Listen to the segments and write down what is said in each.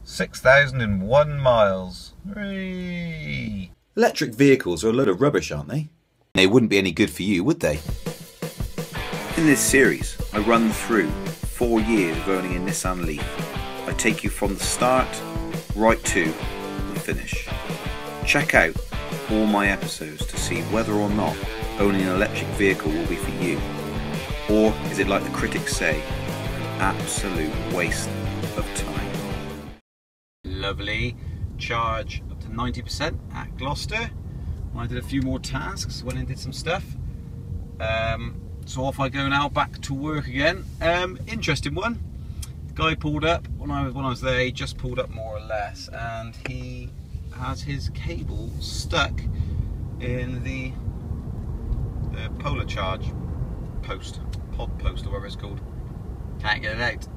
6,001 miles. Hooray! Electric vehicles are a load of rubbish, aren't they? They wouldn't be any good for you, would they? In this series, I run through 4 years of owning a Nissan Leaf. I take you from the start right to the finish. Check out all my episodes to see whether or not owning an electric vehicle will be for you. Or is it like the critics say, an absolute waste of time? Lovely. Charge up to 90% at Gloucester. I did a few more tasks, went and did some stuff. So off I go now, back to work again. Interesting one. The guy pulled up when I was there. He just pulled up more or less, and he has his cable stuck in the polar charge post, pod post, or whatever it's called. Can't get it out.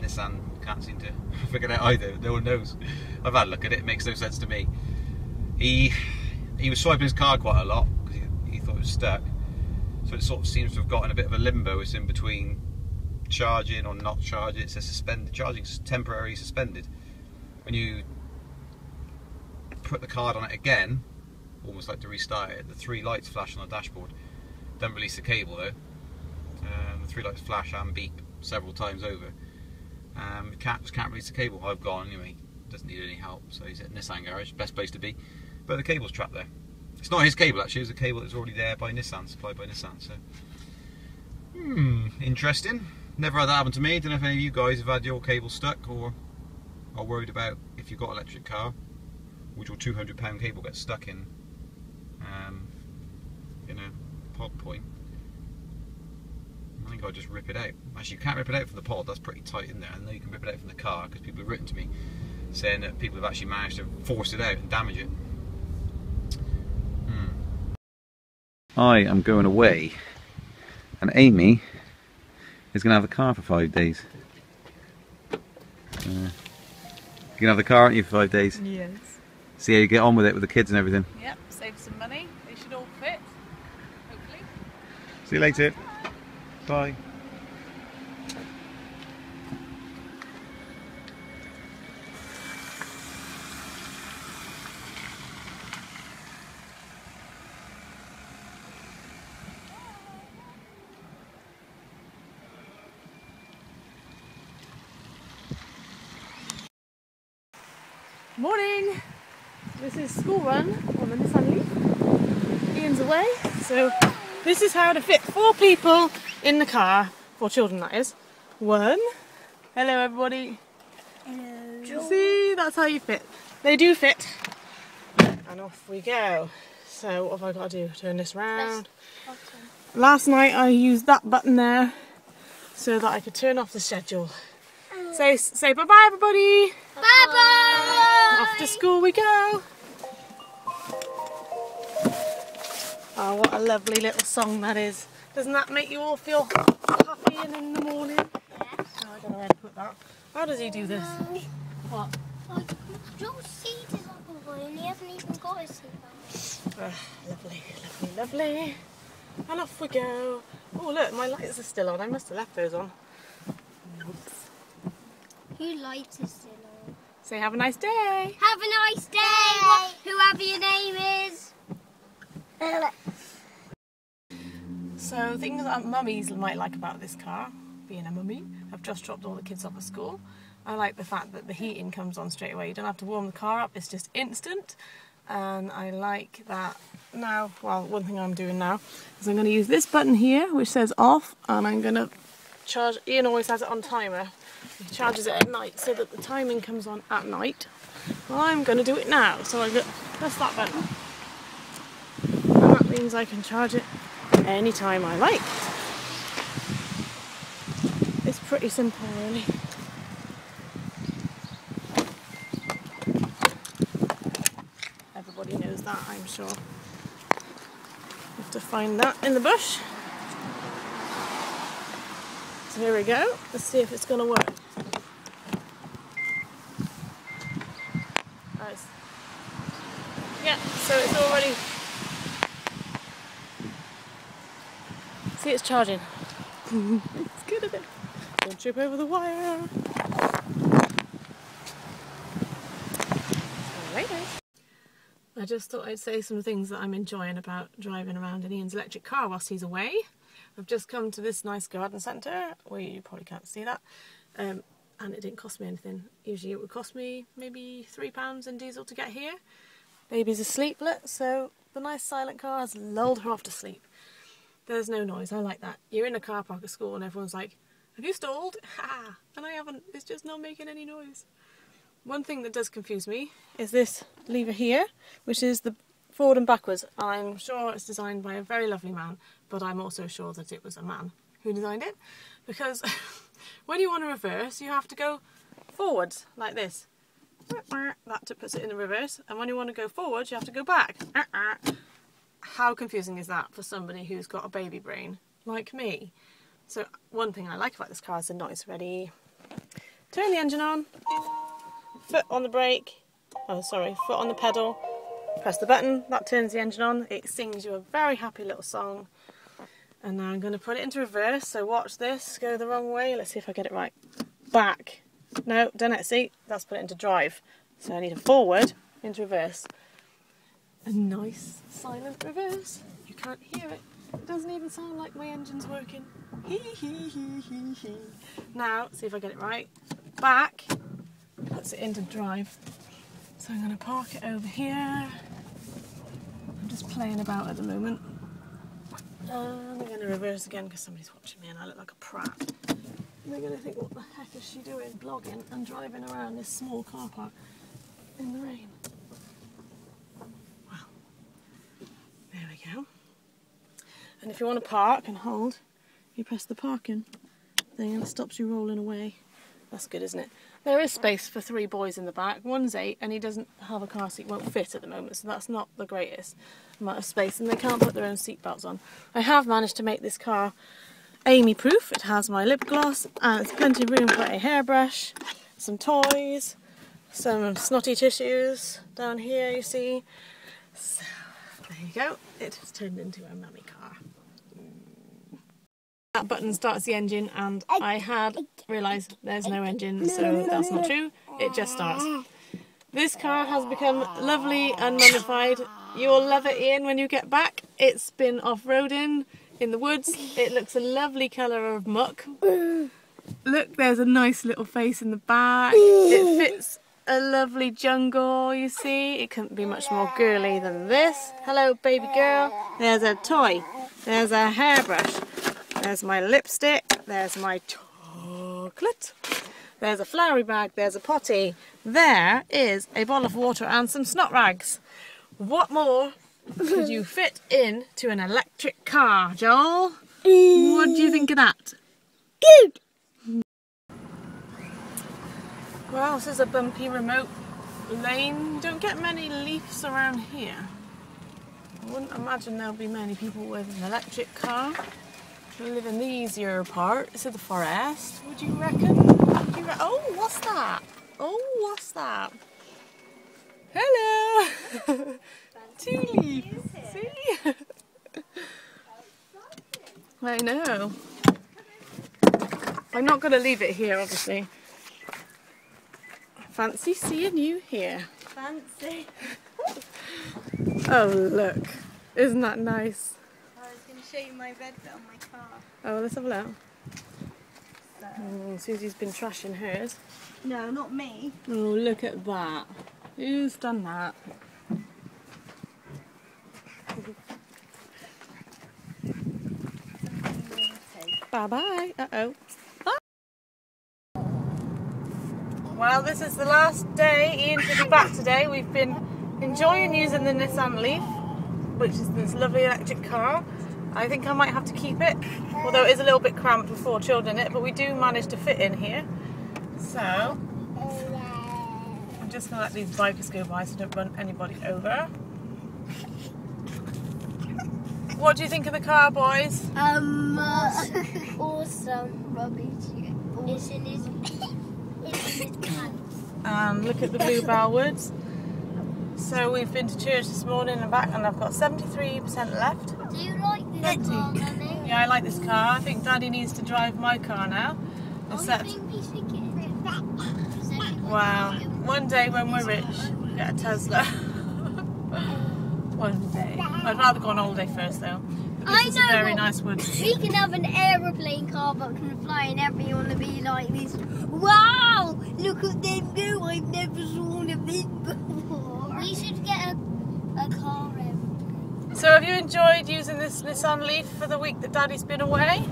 Nissan can't seem to figure it out either. No one knows. I've had a look at it. It makes no sense to me. He was swiping his car quite a lot because he thought it was stuck. So it sort of seems to have got in a bit of a limbo. It's in between charging or not charging. It says suspended. Charging's temporarily suspended. When you put the card on it again, almost like to restart it, the 3 lights flash on the dashboard. Don't release the cable though. The 3 lights flash and beep several times over. Just can't release the cable. I've gone anyway. Doesn't need any help. So he's at Nissan garage. Best place to be. But the cable's trapped there. It's not his cable actually. It's a cable that's already there by Nissan, supplied by Nissan. So, interesting. Never had that happen to me. Don't know if any of you guys have had your cable stuck or are worried about if you've got an electric car, would your £200 cable get stuck in a pod point? I think I'll just rip it out. Actually, you can't rip it out from the pod. That's pretty tight in there. I know you can rip it out from the car because people have written to me saying that people have actually managed to force it out and damage it. I am going away, and Amy is going to have the car for 5 days. You're going to have the car, aren't you, for 5 days? Yes. See how you get on with it with the kids and everything. Yep, save some money. They should all fit, hopefully. See you later. Bye. Morning! This is school run on the Nissan Leaf. Ian's away, so this is how to fit 4 people in the car. 4 children, that is. 1. Hello, everybody. Hello. See, that's how you fit. They do fit. And off we go. So what have I got to do? Turn this round. Last night I used that button there so that I could turn off the schedule. Say bye-bye, everybody. Bye-bye. Off to school we go. Oh, what a lovely little song that is. Doesn't that make you all feel happy and in the morning? Yeah. Oh, I don't know where to put that. How does he do this? What? Joe's seat is up a boy and he hasn't even got his seat on. Lovely, lovely, lovely. And off we go. Oh look, my lights are still on. I must have left those on. Oops. Whose lights are still on? Say have a nice day. Have a nice day, whoever your name is. So things that mummies might like about this car, being a mummy, I've just dropped all the kids off at school. I like the fact that the heating comes on straight away. You don't have to warm the car up, it's just instant. And I like that now, well, one thing I'm doing now is I'm going to use this button here which says off, and I'm going to charge. Ian always has it on timer. He charges it at night so that the timing comes on at night. Well, I'm going to do it now, so press that button. And that means I can charge it anytime I like. It's pretty simple, really. Everybody knows that, I'm sure. Have to find that in the bush. So here we go. Let's see if it's going to work. Nice. Yeah, so it's already. See, it's charging. It's good at it. Don't trip over the wire. I just thought I'd say some things that I'm enjoying about driving around in Ian's electric car whilst he's away. I've just come to this nice garden centre, where you probably can't see that, and it didn't cost me anything. Usually it would cost me maybe £3 in diesel to get here. Baby's asleep, look, so the nice silent car has lulled her off to sleep. There's no noise, I like that. You're in a car park at school and everyone's like, have you stalled? Ha! And I haven't, it's just not making any noise. One thing that does confuse me is this lever here, which is the forward and backwards. I'm sure it's designed by a very lovely man, but I'm also sure that it was a man who designed it, because when you want to reverse, you have to go forwards like this. That puts it in the reverse, and when you want to go forwards, you have to go back. How confusing is that for somebody who's got a baby brain like me? So one thing I like about this car is the noise. Ready? Turn the engine on. Foot on the brake. Oh, sorry. Foot on the pedal. Press the button. That turns the engine on. It sings you a very happy little song. And now I'm going to put it into reverse. So watch this. Go the wrong way. Let's see if I get it right. Back. No, don't let see. That's put it into drive. So I need a forward into reverse. A nice silent reverse. You can't hear it. It doesn't even sound like my engine's working. Hee hee hee hee hee. Now, see if I get it right. Back. Puts it into drive. So I'm going to park it over here. I'm just playing about at the moment. I'm going to reverse again because somebody's watching me and I look like a prat. They're going to think, what the heck is she doing, blogging and driving around this small car park in the rain? Well, there we go. And if you want to park and hold, you press the parking thing and it stops you rolling away. That's good, isn't it? There is space for 3 boys in the back. One's 8 and he doesn't have a car seat, won't fit at the moment, so that's not the greatest amount of space, and they can't put their own seat belts on. I have managed to make this car Amy proof. It has my lip gloss and it's plenty of room for a hairbrush, some toys, some snotty tissues down here, you see. So there you go, it has turned into a mummy car. That button starts the engine and I had realised there's no engine, so that's not true, it just starts. This car has become lovely and mummified. You'll love it, Ian, when you get back. It's been off-roading in the woods. It looks a lovely colour of muck. Look, there's a nice little face in the back. It fits a lovely jungle, you see. It couldn't be much more girly than this. Hello, baby girl. There's a toy. There's a hairbrush. There's my lipstick. There's my chocolate. There's a flowery bag. There's a potty. There is a bottle of water and some snot rags. What more could you fit into an electric car, Joel? What do you think of that? Good. Well, this is a bumpy remote lane. Don't get many leafs around here. I wouldn't imagine there'll be many people with an electric car who live in the easier parts of the forest. Would you reckon? Oh, what's that? Oh, what's that? Hello! 2 leaves, see? I know. I'm not going to leave it here, obviously. Fancy seeing you here. Fancy. Oh, look. Isn't that nice? I was going to show you my bed bit on my car. Oh, let's have a look. So. Oh, Susie's been trashing hers. No, not me. Oh, look at that. Who's done that? Bye-bye. Uh-oh. Ah. Well, this is the last day. Ian should be back today. We've been enjoying using the Nissan Leaf, which is this lovely electric car. I think I might have to keep it, although it is a little bit cramped with 4 children in it, but we do manage to fit in here. So, I'm just going to let these bikers go by so I don't run anybody over. What do you think of the car, boys? Awesome. Rubbish. It's in his And look at the bluebell woods. So we've been to church this morning and back, and I've got 73% left. Do you like this car, Nanny? Yeah, I like this car. I think Daddy needs to drive my car now. Except, wow, one day when we're rich, we'll get a Tesla. point of the day. I'd rather go on holiday first though. I This is know a very what- nice wood. We can have an aeroplane car that can fly and everyone will be like this. Wow! Look at them go! I've never seen a bit before. We should get a car aeroplane. So have you enjoyed using this Nissan Leaf for the week that Daddy's been away?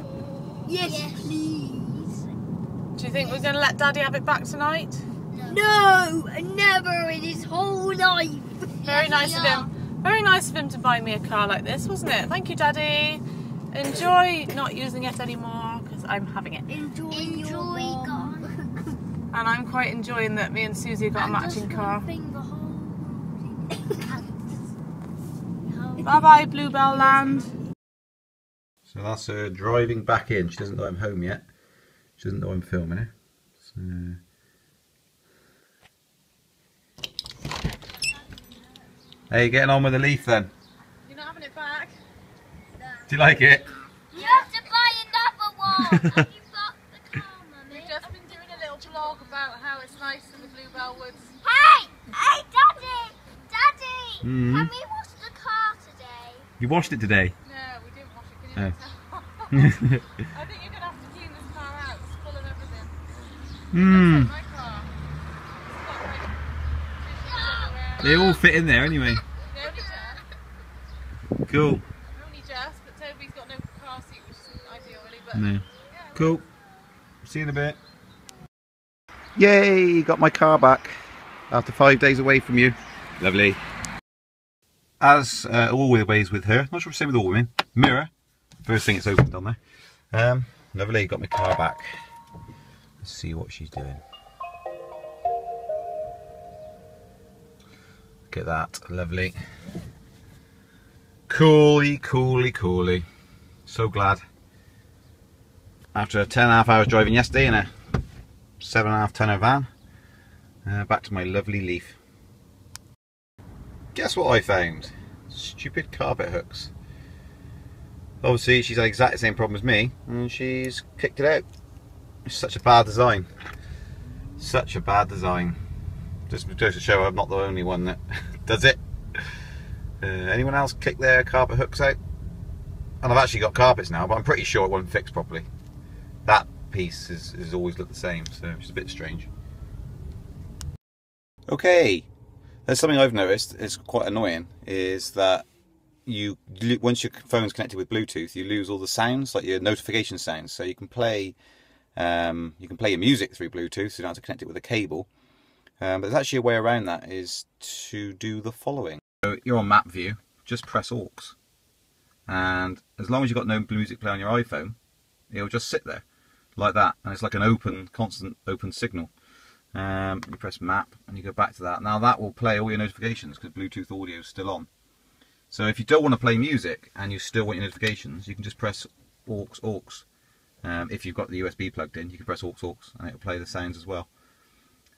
Yes, please. Do you think we're going to let Daddy have it back tonight? No, never in his whole life. Very nice of him. Very nice of him to buy me a car like this, wasn't it? Thank you, Daddy. Enjoy not using it anymore because I'm having it. Enjoy God. And I'm quite enjoying that me and Susie got a matching car. Bye bye, Bluebell Land. So that's her driving back in. She doesn't know I'm home yet. She doesn't know I'm filming her. So... How you getting on with the Leaf then? You're not having it back? Do you like it? You have to buy another one. Have you got the car, Mummy? We've just been doing a little vlog about how it's nice in the Bluebell Woods. Hey! Hey, Daddy! Daddy! Mm. Can we wash the car today? You washed it today? No, we didn't wash it. Can you tell? I think you're going to have to clean this car out. It's full of everything. Hmm. My car. It's got like dishes everywhere. They all fit in there anyway. No, only just. Cool. Only just, but Toby's got no car seat, which isn't ideal really, but No. yeah. Cool. See you in a bit. Yay! Got my car back after 5 days away from you. Lovely. As always with her, not sure what to say with all women. Mirror. First thing it's opened on there. Lovely. Got my car back. Let's see what she's doing. Look at that. Lovely. Coolly. So glad. After 10.5 hours driving yesterday in a 7.5 tonner van, back to my lovely Leaf. Guess what I found? Stupid carpet hooks. Obviously she's had exactly the same problem as me and she's kicked it out. It's such a bad design. Such a bad design. Just goes to show I'm not the only one that does it. Anyone else kick their carpet hooks out? And I've actually got carpets now, but I'm pretty sure it won't fix properly. That piece has always looked the same, so it's a bit strange. Okay, there's something I've noticed is quite annoying, is that once your phone's connected with Bluetooth, you lose all the sounds, like your notification sounds. So you can play your music through Bluetooth, so you don't have to connect it with a cable. But there's actually a way around that, is to do the following. So you're on map view, just press aux, and as long as you've got no music play on your iPhone, it'll just sit there like that, and it's like an constant open signal. You press map and you go back to that. Now that will play all your notifications because Bluetooth audio is still on. So if you don't want to play music and you still want your notifications, you can just press aux. If you've got the USB plugged in, you can press aux and it'll play the sounds as well.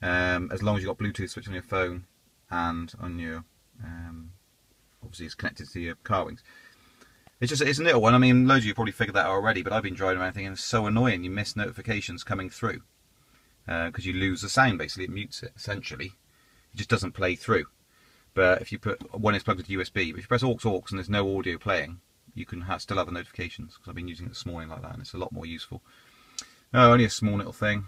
As long as you've got Bluetooth switched on your phone and on your obviously it's connected to your car wings. It's a little one. I mean, loads of you probably figured that out already, but I've been driving around thinking it's so annoying. You miss notifications coming through because you lose the sound. Basically, it mutes it. Essentially, it just doesn't play through. But if you put one is plugged into USB, but if you press aux and there's no audio playing, you can still have the notifications. Because I've been using it this morning like that, and it's a lot more useful. No, only a small little thing,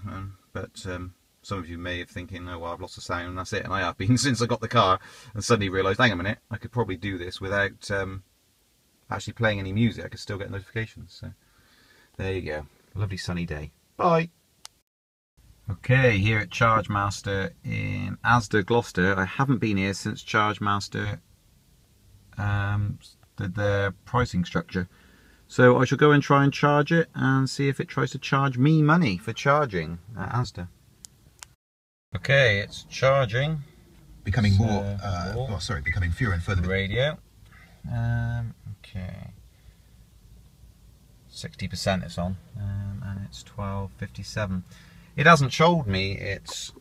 but some of you may have thinking, oh well, I've lost the sound and that's it. And I have been since I got the car, and suddenly realised, hang on a minute, I could probably do this without actually playing any music. I could still get notifications. So there you go. A lovely sunny day. Bye. Okay, here at Charge Master in Asda, Gloucester. I haven't been here since Charge Master did their pricing structure. So I shall go and try and charge it and see if it tries to charge me money for charging at Asda. Okay, it's charging. Becoming becoming fewer and further. Radio. Okay. 60% it's on, and it's 12.57. It hasn't told me it's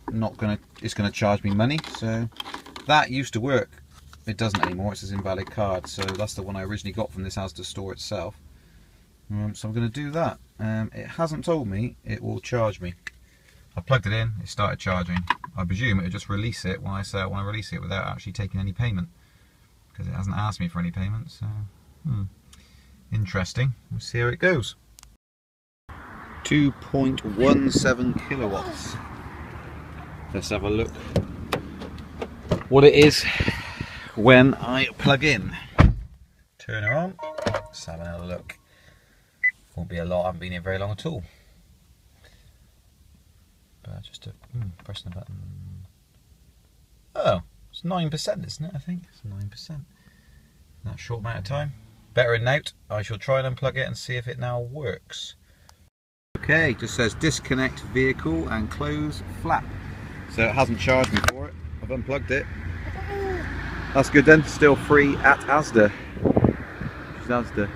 gonna charge me money. So that used to work. It doesn't anymore. It says invalid card. So that's the one I originally got from this Asda store itself. So I'm going to do that. It hasn't told me it will charge me. I plugged it in, it started charging. I presume it will just release it when I say I want to release it without actually taking any payment. because it hasn't asked me for any payments. So, interesting. We'll see how it goes. 2.17 kilowatts. Let's have a look what it is when I plug in. Turn her on. Let's have another look. Won't be a lot. I haven't been here very long at all. But just pressing the button. Oh, it's 9%, isn't it? I think it's 9%. In that short amount of time. Better in note. I shall try and unplug it and see if it now works. Okay, it just says disconnect vehicle and close flap. So it hasn't charged me for it. I've unplugged it. That's good then. Still free at Asda. Which is Asda.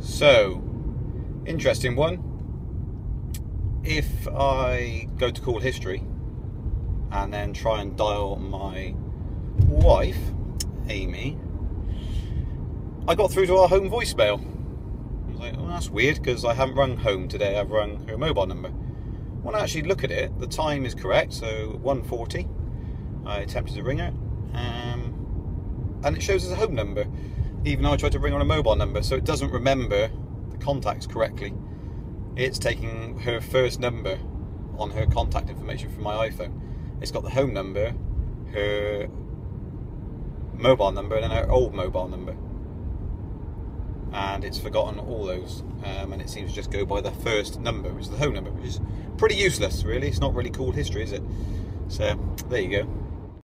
So, interesting one. If I go to call history and then try and dial my wife, Amy, I got through to our home voicemail. I was like, well, that's weird because I haven't rung home today, I've rung her mobile number. When I actually look at it, the time is correct, so 1:40. I attempted to ring her, and it shows as a home number, even though I tried to ring on a mobile number, so it doesn't remember the contacts correctly. It's taking her first number on her contact information from my iPhone. It's got the home number, her mobile number, and then her old mobile number. And it's forgotten all those, and it seems to just go by the first number, which is the home number, which is pretty useless, really. It's not really called history, is it? So, there you go.